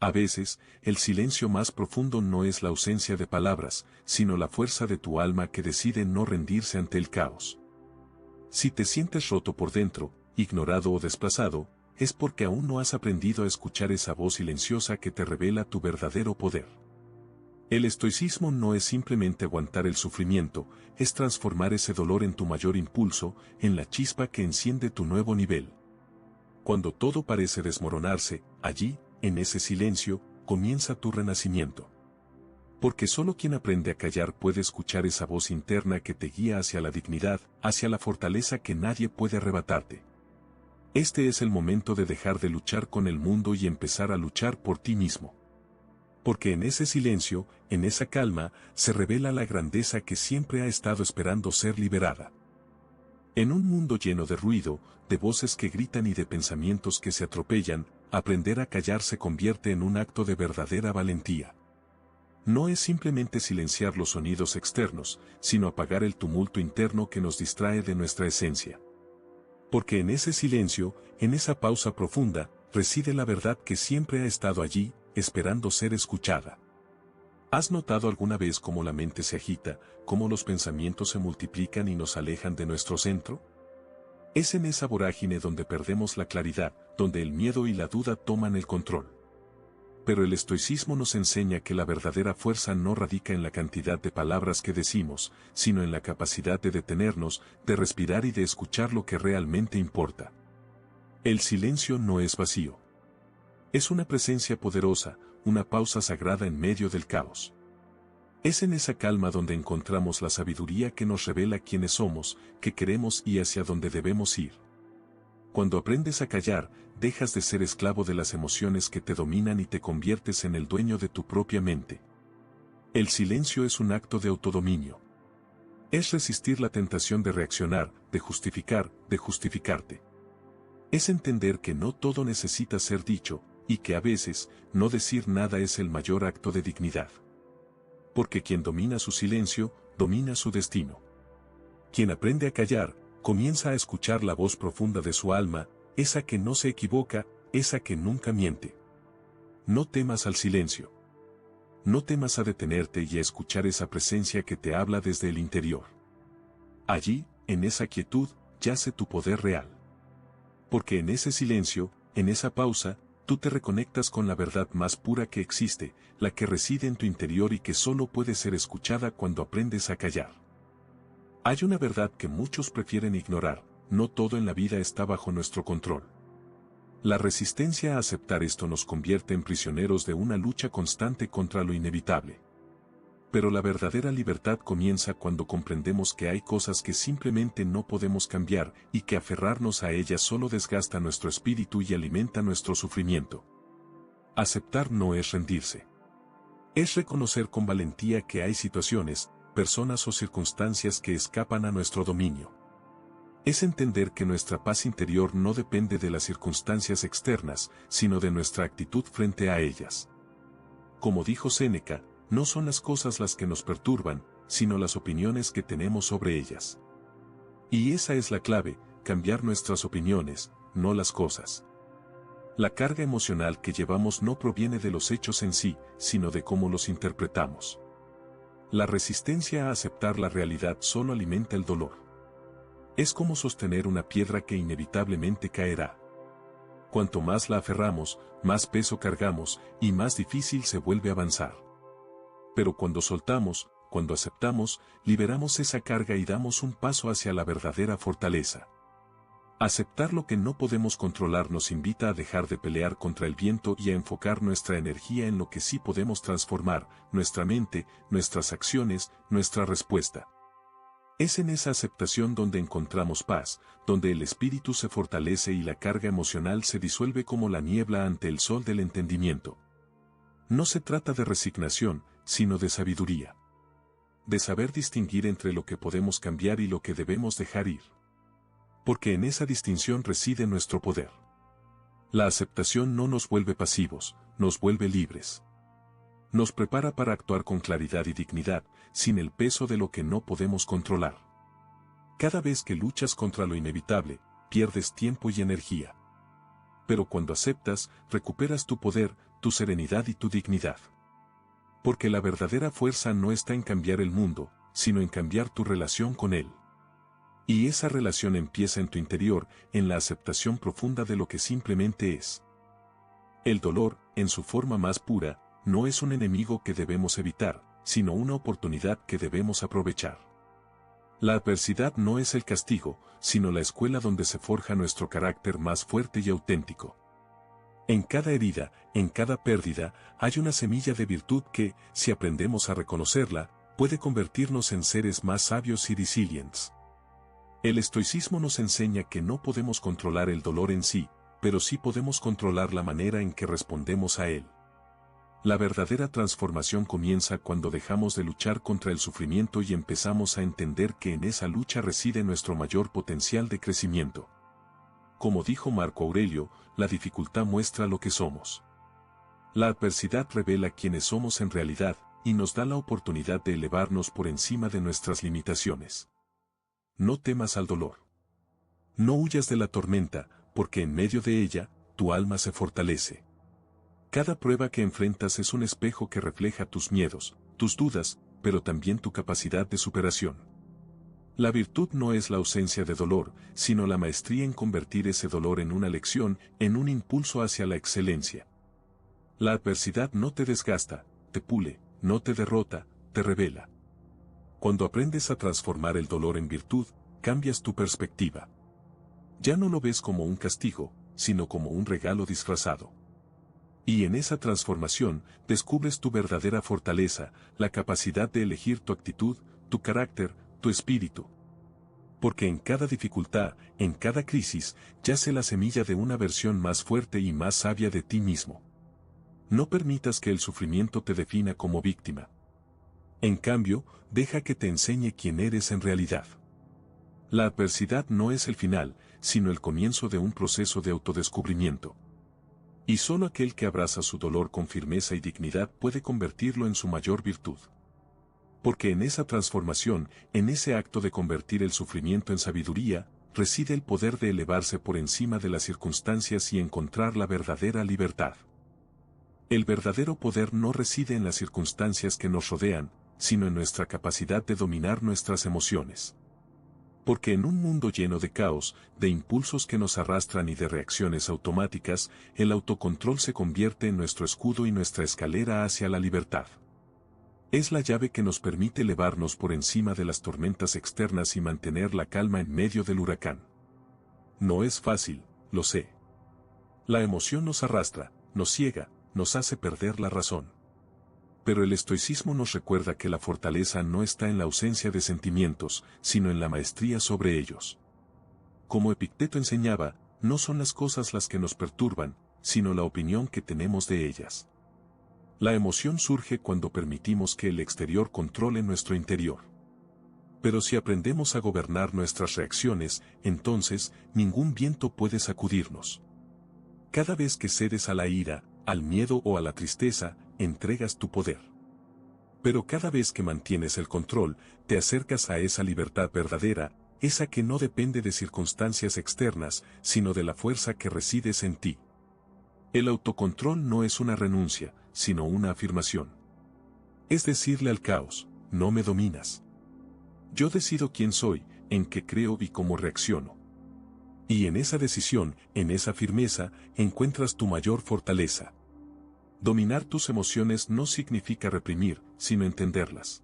A veces, el silencio más profundo no es la ausencia de palabras, sino la fuerza de tu alma que decide no rendirse ante el caos. Si te sientes roto por dentro, ignorado o desplazado, es porque aún no has aprendido a escuchar esa voz silenciosa que te revela tu verdadero poder. El estoicismo no es simplemente aguantar el sufrimiento, es transformar ese dolor en tu mayor impulso, en la chispa que enciende tu nuevo nivel. Cuando todo parece desmoronarse, allí, en ese silencio, comienza tu renacimiento. Porque solo quien aprende a callar puede escuchar esa voz interna que te guía hacia la dignidad, hacia la fortaleza que nadie puede arrebatarte. Este es el momento de dejar de luchar con el mundo y empezar a luchar por ti mismo. Porque en ese silencio, en esa calma, se revela la grandeza que siempre ha estado esperando ser liberada. En un mundo lleno de ruido, de voces que gritan y de pensamientos que se atropellan, aprender a callar se convierte en un acto de verdadera valentía. No es simplemente silenciar los sonidos externos, sino apagar el tumulto interno que nos distrae de nuestra esencia. Porque en ese silencio, en esa pausa profunda, reside la verdad que siempre ha estado allí, esperando ser escuchada. ¿Has notado alguna vez cómo la mente se agita, cómo los pensamientos se multiplican y nos alejan de nuestro centro? Es en esa vorágine donde perdemos la claridad, donde el miedo y la duda toman el control. Pero el estoicismo nos enseña que la verdadera fuerza no radica en la cantidad de palabras que decimos, sino en la capacidad de detenernos, de respirar y de escuchar lo que realmente importa. El silencio no es vacío. Es una presencia poderosa, una pausa sagrada en medio del caos. Es en esa calma donde encontramos la sabiduría que nos revela quiénes somos, qué queremos y hacia dónde debemos ir. Cuando aprendes a callar, dejas de ser esclavo de las emociones que te dominan y te conviertes en el dueño de tu propia mente. El silencio es un acto de autodominio. Es resistir la tentación de reaccionar, de justificar, de justificarte. Es entender que no todo necesita ser dicho, y que a veces, no decir nada es el mayor acto de dignidad. Porque quien domina su silencio, domina su destino. Quien aprende a callar, comienza a escuchar la voz profunda de su alma, esa que no se equivoca, esa que nunca miente. No temas al silencio. No temas a detenerte y a escuchar esa presencia que te habla desde el interior. Allí, en esa quietud, yace tu poder real. Porque en ese silencio, en esa pausa, tú te reconectas con la verdad más pura que existe, la que reside en tu interior y que solo puede ser escuchada cuando aprendes a callar. Hay una verdad que muchos prefieren ignorar, no todo en la vida está bajo nuestro control. La resistencia a aceptar esto nos convierte en prisioneros de una lucha constante contra lo inevitable. Pero la verdadera libertad comienza cuando comprendemos que hay cosas que simplemente no podemos cambiar y que aferrarnos a ellas solo desgasta nuestro espíritu y alimenta nuestro sufrimiento. Aceptar no es rendirse. Es reconocer con valentía que hay situaciones, personas o circunstancias que escapan a nuestro dominio. Es entender que nuestra paz interior no depende de las circunstancias externas, sino de nuestra actitud frente a ellas. Como dijo Séneca, no son las cosas las que nos perturban, sino las opiniones que tenemos sobre ellas. Y esa es la clave, cambiar nuestras opiniones, no las cosas. La carga emocional que llevamos no proviene de los hechos en sí, sino de cómo los interpretamos. La resistencia a aceptar la realidad solo alimenta el dolor. Es como sostener una piedra que inevitablemente caerá. Cuanto más la aferramos, más peso cargamos y más difícil se vuelve avanzar. Pero cuando soltamos, cuando aceptamos, liberamos esa carga y damos un paso hacia la verdadera fortaleza. Aceptar lo que no podemos controlar nos invita a dejar de pelear contra el viento y a enfocar nuestra energía en lo que sí podemos transformar, nuestra mente, nuestras acciones, nuestra respuesta. Es en esa aceptación donde encontramos paz, donde el espíritu se fortalece y la carga emocional se disuelve como la niebla ante el sol del entendimiento. No se trata de resignación, sino de sabiduría. De saber distinguir entre lo que podemos cambiar y lo que debemos dejar ir. Porque en esa distinción reside nuestro poder. La aceptación no nos vuelve pasivos, nos vuelve libres. Nos prepara para actuar con claridad y dignidad, sin el peso de lo que no podemos controlar. Cada vez que luchas contra lo inevitable, pierdes tiempo y energía. Pero cuando aceptas, recuperas tu poder, tu serenidad y tu dignidad. Porque la verdadera fuerza no está en cambiar el mundo, sino en cambiar tu relación con él. Y esa relación empieza en tu interior, en la aceptación profunda de lo que simplemente es. El dolor, en su forma más pura, no es un enemigo que debemos evitar, sino una oportunidad que debemos aprovechar. La adversidad no es el castigo, sino la escuela donde se forja nuestro carácter más fuerte y auténtico. En cada herida, en cada pérdida, hay una semilla de virtud que, si aprendemos a reconocerla, puede convertirnos en seres más sabios y resilientes. El estoicismo nos enseña que no podemos controlar el dolor en sí, pero sí podemos controlar la manera en que respondemos a él. La verdadera transformación comienza cuando dejamos de luchar contra el sufrimiento y empezamos a entender que en esa lucha reside nuestro mayor potencial de crecimiento. Como dijo Marco Aurelio, la dificultad muestra lo que somos. La adversidad revela quiénes somos en realidad, y nos da la oportunidad de elevarnos por encima de nuestras limitaciones. No temas al dolor. No huyas de la tormenta, porque en medio de ella, tu alma se fortalece. Cada prueba que enfrentas es un espejo que refleja tus miedos, tus dudas, pero también tu capacidad de superación. La virtud no es la ausencia de dolor, sino la maestría en convertir ese dolor en una lección, en un impulso hacia la excelencia. La adversidad no te desgasta, te pule, no te derrota, te revela. Cuando aprendes a transformar el dolor en virtud, cambias tu perspectiva. Ya no lo ves como un castigo, sino como un regalo disfrazado. Y en esa transformación, descubres tu verdadera fortaleza, la capacidad de elegir tu actitud, tu carácter, tu espíritu. Porque en cada dificultad, en cada crisis, yace la semilla de una versión más fuerte y más sabia de ti mismo. No permitas que el sufrimiento te defina como víctima. En cambio, deja que te enseñe quién eres en realidad. La adversidad no es el final, sino el comienzo de un proceso de autodescubrimiento. Y solo aquel que abraza su dolor con firmeza y dignidad puede convertirlo en su mayor virtud. Porque en esa transformación, en ese acto de convertir el sufrimiento en sabiduría, reside el poder de elevarse por encima de las circunstancias y encontrar la verdadera libertad. El verdadero poder no reside en las circunstancias que nos rodean, sino en nuestra capacidad de dominar nuestras emociones. Porque en un mundo lleno de caos, de impulsos que nos arrastran y de reacciones automáticas, el autocontrol se convierte en nuestro escudo y nuestra escalera hacia la libertad. Es la llave que nos permite elevarnos por encima de las tormentas externas y mantener la calma en medio del huracán. No es fácil, lo sé. La emoción nos arrastra, nos ciega, nos hace perder la razón. Pero el estoicismo nos recuerda que la fortaleza no está en la ausencia de sentimientos, sino en la maestría sobre ellos. Como Epicteto enseñaba, no son las cosas las que nos perturban, sino la opinión que tenemos de ellas. La emoción surge cuando permitimos que el exterior controle nuestro interior. Pero si aprendemos a gobernar nuestras reacciones, entonces, ningún viento puede sacudirnos. Cada vez que cedes a la ira, al miedo o a la tristeza, entregas tu poder. Pero cada vez que mantienes el control, te acercas a esa libertad verdadera, esa que no depende de circunstancias externas, sino de la fuerza que resides en ti. El autocontrol no es una renuncia, sino una afirmación. Es decirle al caos, no me dominas. Yo decido quién soy, en qué creo y cómo reacciono. Y en esa decisión, en esa firmeza, encuentras tu mayor fortaleza. Dominar tus emociones no significa reprimir, sino entenderlas.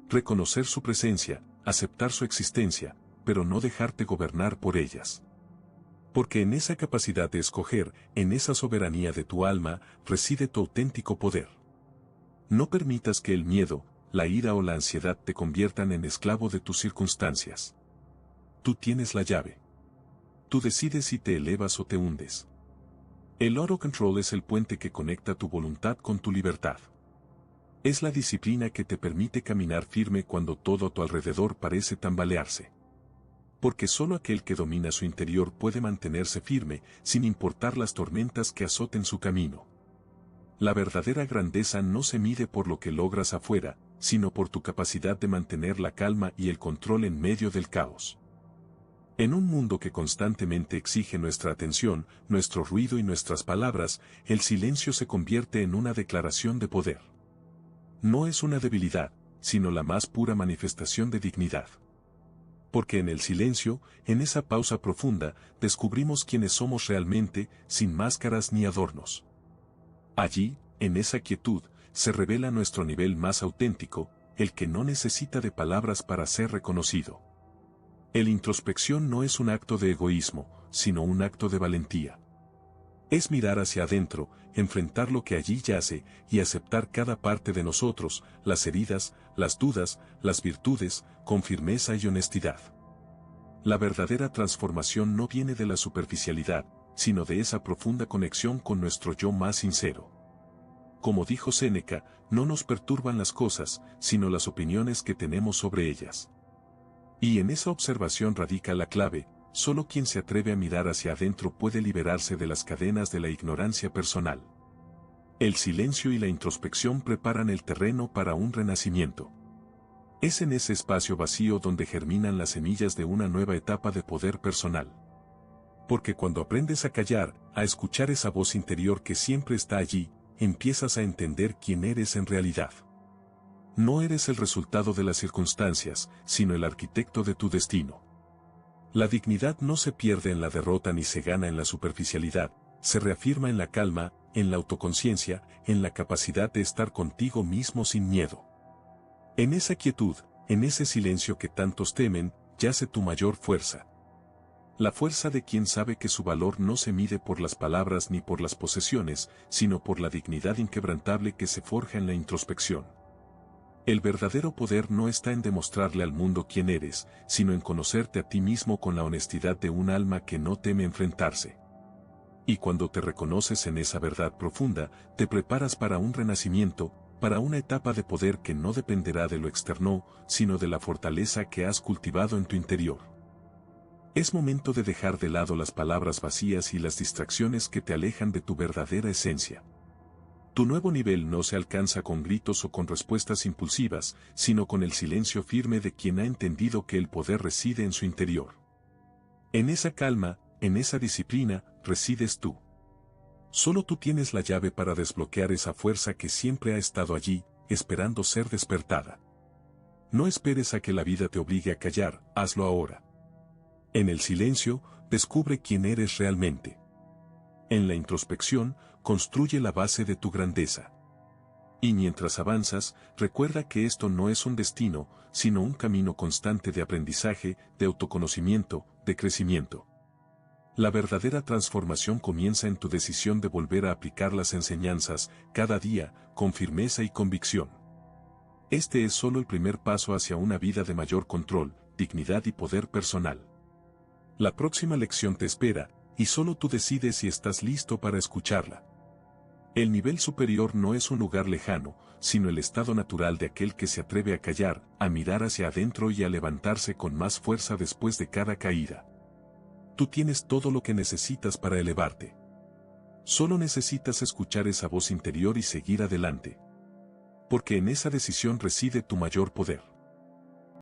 Reconocer su presencia, aceptar su existencia, pero no dejarte gobernar por ellas. Porque en esa capacidad de escoger, en esa soberanía de tu alma, reside tu auténtico poder. No permitas que el miedo, la ira o la ansiedad te conviertan en esclavo de tus circunstancias. Tú tienes la llave. Tú decides si te elevas o te hundes. El autocontrol es el puente que conecta tu voluntad con tu libertad. Es la disciplina que te permite caminar firme cuando todo a tu alrededor parece tambalearse. Porque solo aquel que domina su interior puede mantenerse firme, sin importar las tormentas que azoten su camino. La verdadera grandeza no se mide por lo que logras afuera, sino por tu capacidad de mantener la calma y el control en medio del caos. En un mundo que constantemente exige nuestra atención, nuestro ruido y nuestras palabras, el silencio se convierte en una declaración de poder. No es una debilidad, sino la más pura manifestación de dignidad. Porque en el silencio, en esa pausa profunda, descubrimos quiénes somos realmente, sin máscaras ni adornos. Allí, en esa quietud, se revela nuestro nivel más auténtico, el que no necesita de palabras para ser reconocido. La introspección no es un acto de egoísmo, sino un acto de valentía. Es mirar hacia adentro, enfrentar lo que allí yace y aceptar cada parte de nosotros, las heridas, las dudas, las virtudes, con firmeza y honestidad. La verdadera transformación no viene de la superficialidad, sino de esa profunda conexión con nuestro yo más sincero. Como dijo Séneca, no nos perturban las cosas, sino las opiniones que tenemos sobre ellas. Y en esa observación radica la clave. Solo quien se atreve a mirar hacia adentro puede liberarse de las cadenas de la ignorancia personal. El silencio y la introspección preparan el terreno para un renacimiento. Es en ese espacio vacío donde germinan las semillas de una nueva etapa de poder personal. Porque cuando aprendes a callar, a escuchar esa voz interior que siempre está allí, empiezas a entender quién eres en realidad. No eres el resultado de las circunstancias, sino el arquitecto de tu destino. La dignidad no se pierde en la derrota ni se gana en la superficialidad, se reafirma en la calma, en la autoconciencia, en la capacidad de estar contigo mismo sin miedo. En esa quietud, en ese silencio que tantos temen, yace tu mayor fuerza. La fuerza de quien sabe que su valor no se mide por las palabras ni por las posesiones, sino por la dignidad inquebrantable que se forja en la introspección. El verdadero poder no está en demostrarle al mundo quién eres, sino en conocerte a ti mismo con la honestidad de un alma que no teme enfrentarse. Y cuando te reconoces en esa verdad profunda, te preparas para un renacimiento, para una etapa de poder que no dependerá de lo externo, sino de la fortaleza que has cultivado en tu interior. Es momento de dejar de lado las palabras vacías y las distracciones que te alejan de tu verdadera esencia. Tu nuevo nivel no se alcanza con gritos o con respuestas impulsivas, sino con el silencio firme de quien ha entendido que el poder reside en su interior. En esa calma, en esa disciplina, resides tú. Solo tú tienes la llave para desbloquear esa fuerza que siempre ha estado allí, esperando ser despertada. No esperes a que la vida te obligue a callar, hazlo ahora. En el silencio, descubre quién eres realmente. En la introspección, construye la base de tu grandeza. Y mientras avanzas, recuerda que esto no es un destino, sino un camino constante de aprendizaje, de autoconocimiento, de crecimiento. La verdadera transformación comienza en tu decisión de volver a aplicar las enseñanzas, cada día, con firmeza y convicción. Este es solo el primer paso hacia una vida de mayor control, dignidad y poder personal. La próxima lección te espera, y solo tú decides si estás listo para escucharla. El nivel superior no es un lugar lejano, sino el estado natural de aquel que se atreve a callar, a mirar hacia adentro y a levantarse con más fuerza después de cada caída. Tú tienes todo lo que necesitas para elevarte. Solo necesitas escuchar esa voz interior y seguir adelante. Porque en esa decisión reside tu mayor poder.